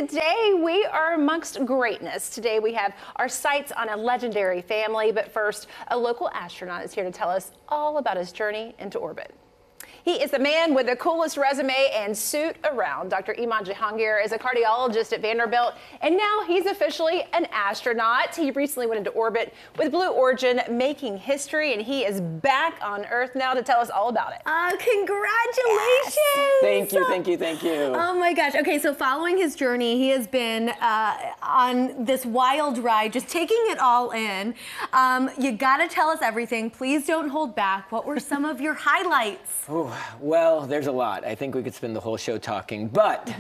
today we are amongst greatness. Today we have our sights on a legendary family, but first, a local astronaut is here to tell us all about his journey into orbit. He is the man with the coolest resume and suit around. Dr. Eiman Jahangir is a cardiologist at Vanderbilt, and now he's officially an astronaut. He recently went into orbit with Blue Origin, making history, and he is back on Earth now to tell us all about it. Congratulations! Yes. Thank you. Oh my gosh. Okay, so following his journey, he has been on this wild ride, just taking it all in. You gotta tell us everything. Please don't hold back. What were some of your highlights? Ooh, well, there's a lot. I think we could spend the whole show talking, but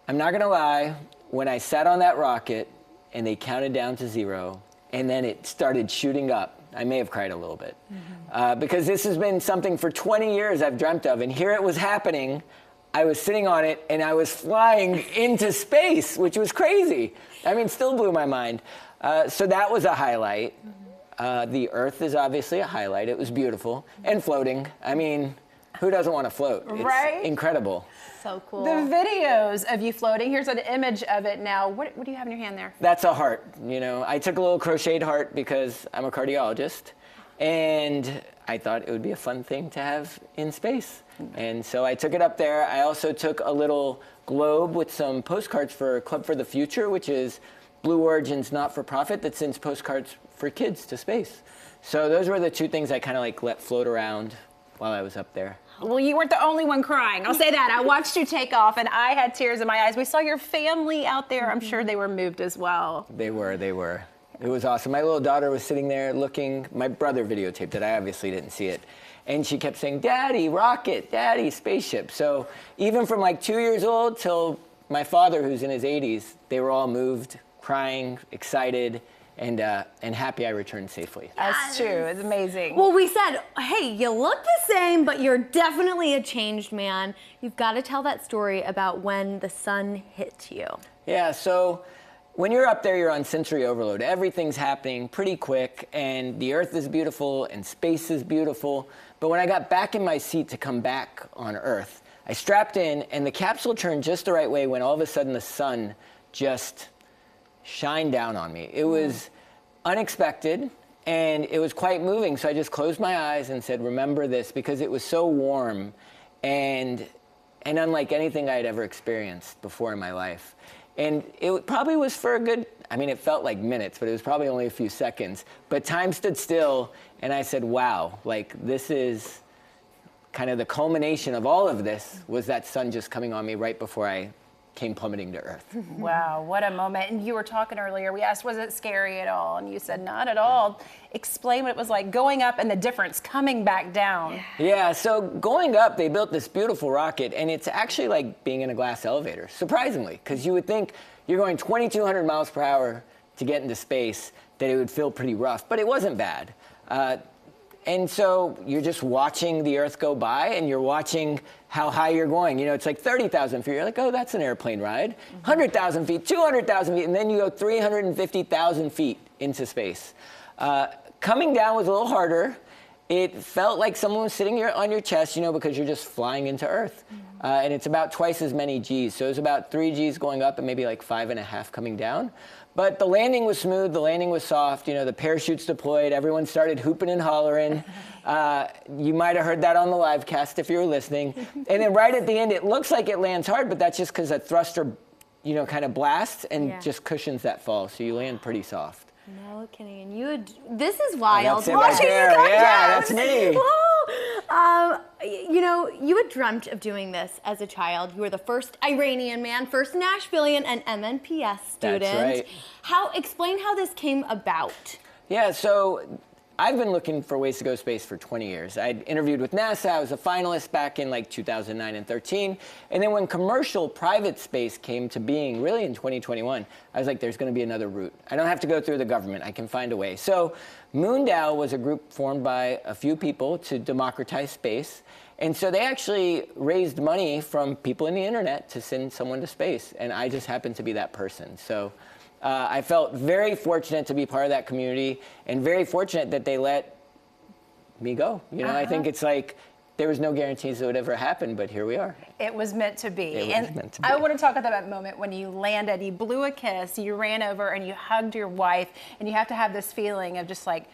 I'm not gonna lie, when I sat on that rocket and they counted down to 0 and then it started shooting up, I may have cried a little bit. Because this has been something for 20 years I've dreamt of, and here it was happening. I was sitting on it and I was flying into space, which was crazy. I mean, still blew my mind. So that was a highlight. The Earth is obviously a highlight. It was beautiful and floating. I mean, who doesn't want to float? Right? It's incredible. So cool. The videos of you floating, here's an image of it now. What do you have in your hand there? That's a heart. You know, I took a little crocheted heart because I'm a cardiologist, and I thought it would be a fun thing to have in space. And so I took it up there. I also took a little globe with some postcards for Club for the Future, which is Blue Origin's not-for-profit that sends postcards for kids to space. So those were the two things I kind of like let float around while I was up there. Well, you weren't the only one crying. I'll say that. I watched you take off, and I had tears in my eyes. We saw your family out there. I'm sure they were moved as well. They were. It was awesome. My little daughter was sitting there looking. My brother videotaped it. I obviously didn't see it. And she kept saying, "Daddy, rocket, Daddy, spaceship." So even from like 2 years old till my father, who's in his 80s, they were all moved, crying, excited, and happy I returned safely. That's true. It's amazing. Well, we said, hey, you look the same, but you're definitely a changed man. You've got to tell that story about when the sun hit you. Yeah, so when you're up there, you're on sensory overload. Everything's happening pretty quick, and the Earth is beautiful, and space is beautiful. But when I got back in my seat to come back on Earth, I strapped in, and the capsule turned just the right way when all of a sudden the sun just shined down on me. It was unexpected, and it was quite moving. So I just closed my eyes and said, remember this, because it was so warm and unlike anything I had ever experienced before in my life. And it probably was for a good, I mean, it felt like minutes, but it was probably only a few seconds. But time stood still, and I said, wow, like this is kind of the culmination of all of this, was that sun just coming on me right before I came plummeting to Earth. Wow, what a moment. And you were talking earlier, we asked, was it scary at all? And you said, not at all. Explain what it was like going up and the difference coming back down. Yeah, so going up, they built this beautiful rocket, and it's actually like being in a glass elevator, surprisingly, because you would think you're going 2,200 miles per hour to get into space, that it would feel pretty rough, but it wasn't bad. And so you're just watching the Earth go by, and you're watching how high you're going. You know, it's like 30,000 feet. You're like, oh, that's an airplane ride. 100,000 feet, 200,000 feet, and then you go 350,000 feet into space. Coming down was a little harder. It felt like someone was sitting on your chest, you know, because you're just flying into Earth. And it's about twice as many Gs. So it's about 3 Gs going up and maybe like 5.5 coming down. But the landing was smooth, the landing was soft, you know, the parachutes deployed, everyone started hooping and hollering. You might have heard that on the live cast if you were listening. And then right at the end, it looks like it lands hard, but that's just because a thruster, you know, kind of blasts and just cushions that fall. So you land pretty soft. No kidding. And you would, this is wild. That's it right there. Yeah, that's me. You know, you had dreamt of doing this as a child. You were the first Iranian man, first Nashvilleian and MNPS student. That's right. Explain how this came about. Yeah, so I've been looking for ways to go to space for 20 years. I'd interviewed with NASA. I was a finalist back in like 2009 and 13. And then when commercial private space came to being, really in 2021, I was like, there's going to be another route. I don't have to go through the government. I can find a way. So Moondow was a group formed by a few people to democratize space. And so they actually raised money from people in the internet to send someone to space. And I just happened to be that person. So I felt very fortunate to be part of that community, and very fortunate that they let me go. You know, I think it's like there was no guarantees it would ever happen, but here we are. It was meant to be. It was meant to be. I want to talk about that moment when you landed, you blew a kiss, you ran over and you hugged your wife, and you have to have this feeling of just like,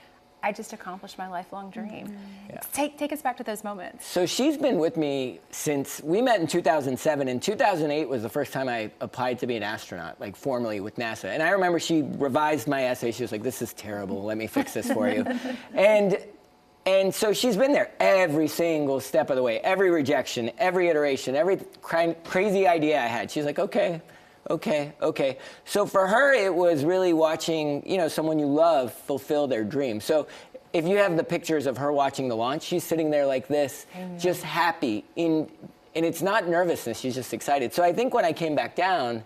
I just accomplished my lifelong dream. Yeah. Take us back to those moments. So she's been with me since we met in 2007. And 2008 was the first time I applied to be an astronaut, like formally with NASA. And I remember she revised my essay. She was like, this is terrible. Let me fix this for you. And so she's been there every single step of the way, every rejection, every iteration, every crazy idea I had. She's like, okay. So for her, it was really watching, someone you love fulfill their dream. So if you have the pictures of her watching the launch, she's sitting there like this, just happy. And it's not nervousness, she's just excited. So I think when I came back down,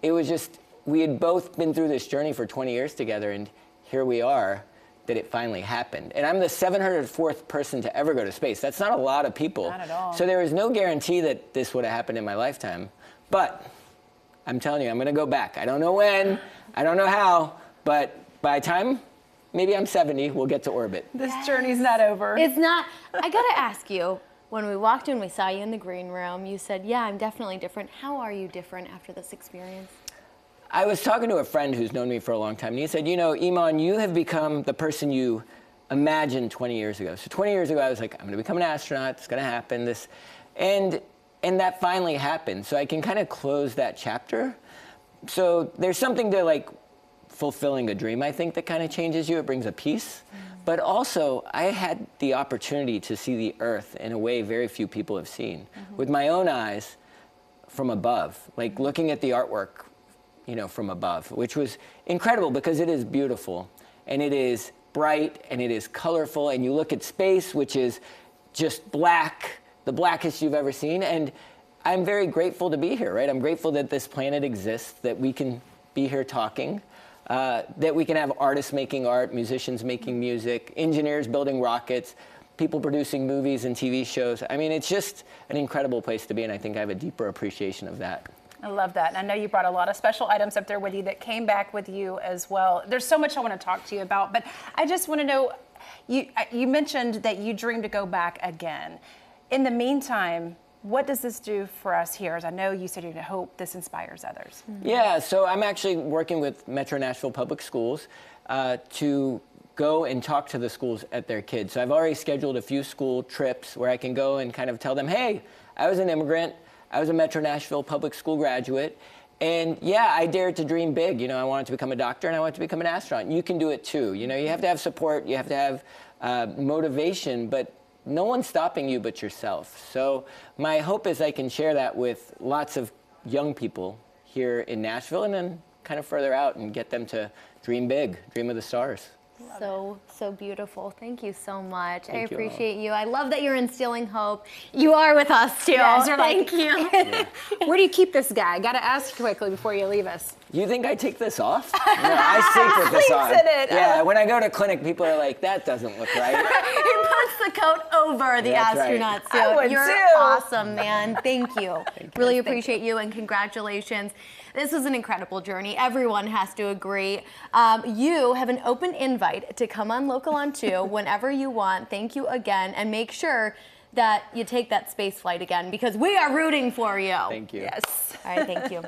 it was just, we had both been through this journey for 20 years together, and here we are, that it finally happened. And I'm the 704th person to ever go to space. That's not a lot of people. Not at all. So there was no guarantee that this would have happened in my lifetime. But I'm telling you, I'm gonna go back. I don't know when, I don't know how, but by the time maybe I'm 70, we'll get to orbit. This journey's not over. It's not. I gotta ask you, when we walked in, we saw you in the green room, you said, yeah, I'm definitely different. How are you different after this experience? I was talking to a friend who's known me for a long time, and he said, Eiman, you have become the person you imagined 20 years ago. So 20 years ago, I was like, I'm gonna become an astronaut, it's gonna happen, and that finally happened. So I can kind of close that chapter. So there's something to like fulfilling a dream, I think, that kind of changes you. It brings a peace. But also, I had the opportunity to see the Earth in a way very few people have seen. With my own eyes from above, like looking at the artwork, from above, which was incredible because it is beautiful and it is bright and it is colorful. And you look at space, which is just black, the blackest you've ever seen. And I'm very grateful to be here, right? I'm grateful that this planet exists, that we can be here talking, that we can have artists making art, musicians making music, engineers building rockets, people producing movies and TV shows. I mean, it's just an incredible place to be, and I think I have a deeper appreciation of that. I love that. And I know you brought a lot of special items up there with you that came back with you as well. There's so much I want to talk to you about, but I just want to know, you mentioned that you dream to go back again. In the meantime, what does this do for us here? As I know you said you hope this inspires others. Yeah, so I'm actually working with Metro Nashville Public Schools to go and talk to the schools at their kids. So I've already scheduled a few school trips where I can go and kind of tell them, hey, I was an immigrant, I was a Metro Nashville Public School graduate, and yeah, I dared to dream big. I wanted to become a doctor and I wanted to become an astronaut. You can do it too. You have to have support, you have to have motivation, but no one's stopping you but yourself. So my hope is I can share that with lots of young people here in Nashville and then kind of further out and get them to dream big, dream of the stars. So beautiful. Thank you so much. I Thank you all. appreciate you. I love that you're instilling hope. You are with us too. Yes, you're Thank like- you. Yeah. Where do you keep this guy? Got to ask quickly before you leave us. You think I take this off? No, I sleep with this Sleeps on. in it. Yeah, when I go to clinic, people are like, that doesn't look right. He puts the coat over the That's right. astronaut suit. I would You're too. awesome, man. Thank you. Really appreciate you and congratulations. This was an incredible journey. Everyone has to agree. You have an open invite to come on Local on 2 whenever you want. Thank you again, and make sure that you take that space flight again because we are rooting for you. Thank you. Yes. All right, thank you.